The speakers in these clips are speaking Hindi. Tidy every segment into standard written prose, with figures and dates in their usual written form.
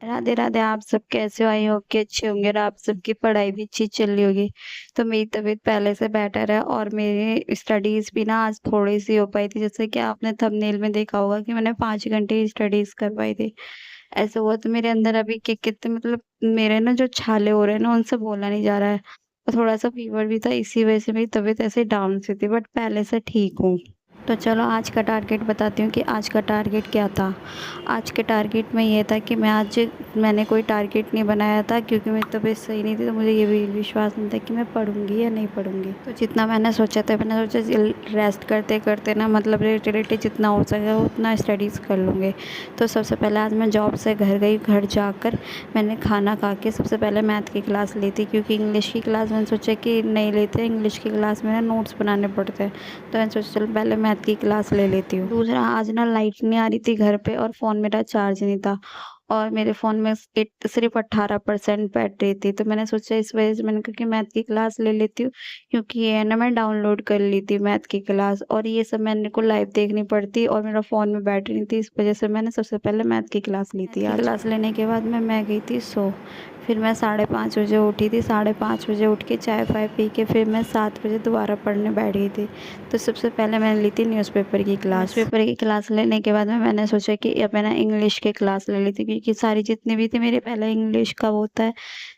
राधे राधे। आप सब कैसे हो? आई होप कि अच्छे होंगे और आप सबकी पढ़ाई भी अच्छी चल रही होगी। तो मेरी तबीयत पहले से बेटर है और मेरी स्टडीज भी ना आज थोड़ी सी हो पाई थी। जैसे कि आपने थंबनेल में देखा होगा कि मैंने 5 घंटे की स्टडीज कर पाई थी। ऐसा हुआ तो मेरे अंदर अभी के कितने मतलब मेरे ना जो छाले हो रहे हैं ना उनसे बोला नहीं जा रहा है। और थोड़ा सा फीवर भी था, इसी वजह से मेरी तबीयत ऐसे डाउन सी थी, बट पहले से ठीक हूँ। तो चलो आज का टारगेट बताती हूँ कि आज का टारगेट क्या था। आज के टारगेट में ये था कि मैंने कोई टारगेट नहीं बनाया था, क्योंकि मेरी तबीयत सही नहीं थी, तो मुझे ये भी विश्वास नहीं था कि मैं पढ़ूंगी या नहीं पढ़ूंगी। तो जितना मैंने सोचा था, मैंने सोचा रेस्ट करते करते ना, मतलब रिलेटेड जितना हो सके उतना स्टडीज़ कर लूँगी। तो सबसे पहले आज मैं जॉब से घर गई। घर जाकर मैंने खाना खा के सबसे पहले मैथ की क्लास ली थी, क्योंकि इंग्लिश की क्लास मैंने सोचा कि नहीं लेते, इंग्लिश की क्लास में ना नोट्स बनाने पड़ते हैं। तो मैंने सोचा चलो पहले मैथ की क्लास ले लेती हूँ। दूसरा, आज ना लाइट नहीं आ रही थी घर पे और फ़ोन मेरा चार्ज नहीं था, और मेरे फ़ोन में सिर्फ 18% बैटरी थी। तो मैंने सोचा इस वजह से मैंने कहा कि मैथ की क्लास ले लेती हूँ, क्योंकि ये है ना मैं डाउनलोड कर ली थी मैथ की क्लास, और ये सब मेरे को लाइव देखनी पड़ती और मेरा फ़ोन में बैटरी नहीं थी, इस वजह से मैंने सबसे पहले मैथ की क्लास ली थी। आज क्लास लेने के बाद मैं गई थी सो। फिर मैं 5:30 बजे उठी थी। 5:30 बजे उठ के चाय फाय पी के फिर मैं 7 बजे दोबारा पढ़ने बैठ गई थी। तो सबसे पहले मैंने ली थी न्यूज़पेपर की क्लास। न्यूज़पेपर की क्लास लेने के बाद में मैंने सोचा कि अब मैं ना इंग्लिश की क्लास ले लेती, क्योंकि सारी जितनी भी थी मेरे पहले इंग्लिश का होता है।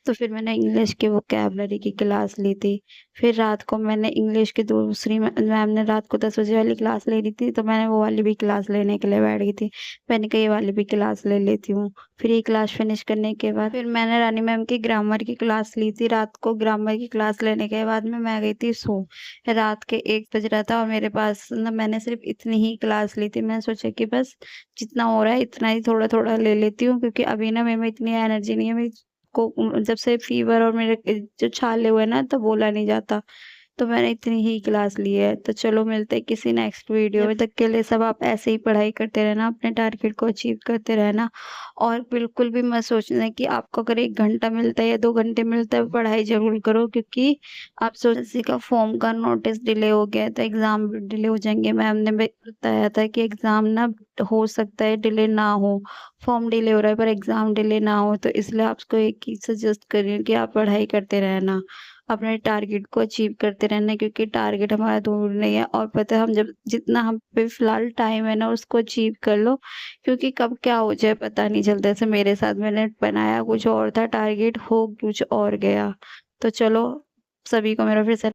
तो फिर मैंने इंग्लिश की वोकैबलरी की क्लास ली थी। फिर रात को मैंने इंग्लिश की दूसरी मैम ने रात को 10 बजे वाली क्लास ले ली थी, तो मैंने वो वाली भी क्लास लेने के लिए बैठ गई थी। मैंने कहा ये वाली भी क्लास ले लेती हूँ। फिर ये क्लास फिनिश करने के बाद फिर मैंने रानी मैम की ग्रामर की क्लास ली थी। रात को ग्रामर की क्लास लेने के बाद में मैं गई थी सो। रात के 1 बज रहा था और मेरे पास ना मैंने सिर्फ इतनी ही क्लास ली थी। मैंने सोचा कि बस जितना हो रहा है इतना ही थोड़ा-थोड़ा ले लेती हूँ, क्योंकि अभी ना मेरे में इतनी एनर्जी नहीं है। मेरी को जब से फीवर और मेरे जो छाले हुए ना, तो बोला नहीं जाता। तो मैंने इतनी ही क्लास ली है। तो चलो मिलते हैं किसी नेक्स्ट वीडियो में। तब तक के लिए सब आप ऐसे ही पढ़ाई करते रहना, अपने टारगेट को अचीव करते रहना, और बिल्कुल भी मत सोचना कि आपको अगर 1 घंटा मिलता है या 2 घंटे मिलता है, पढ़ाई ज़रूर करो, क्योंकि आप किसी का फॉर्म का नोटिस डिले हो गया है तो एग्ज़ाम भी डिले हो जाएँगे। मैम ने भी बताया था कि एग्ज़ाम ना हो सकता है डिले ना हो, फॉर्म डिले हो रहा है पर एग्ज़ाम डिले ना हो, तो इसलिए आपको एक ही सजेस्ट कर रही हूँ कि आप पढ़ाई करते रहना। अपने टारगेट को अचीव करते रहना, क्योंकि टारगेट हमारा दूर नहीं है, और पता है हम जब जितना हम पे फिलहाल टाइम है ना उसको अचीव कर लो, क्योंकि कब क्या हो जाए पता नहीं चलता। जैसे मेरे साथ मैंने बनाया कुछ और था टारगेट, हो कुछ और गया। तो चलो सभी को मेरा फिर से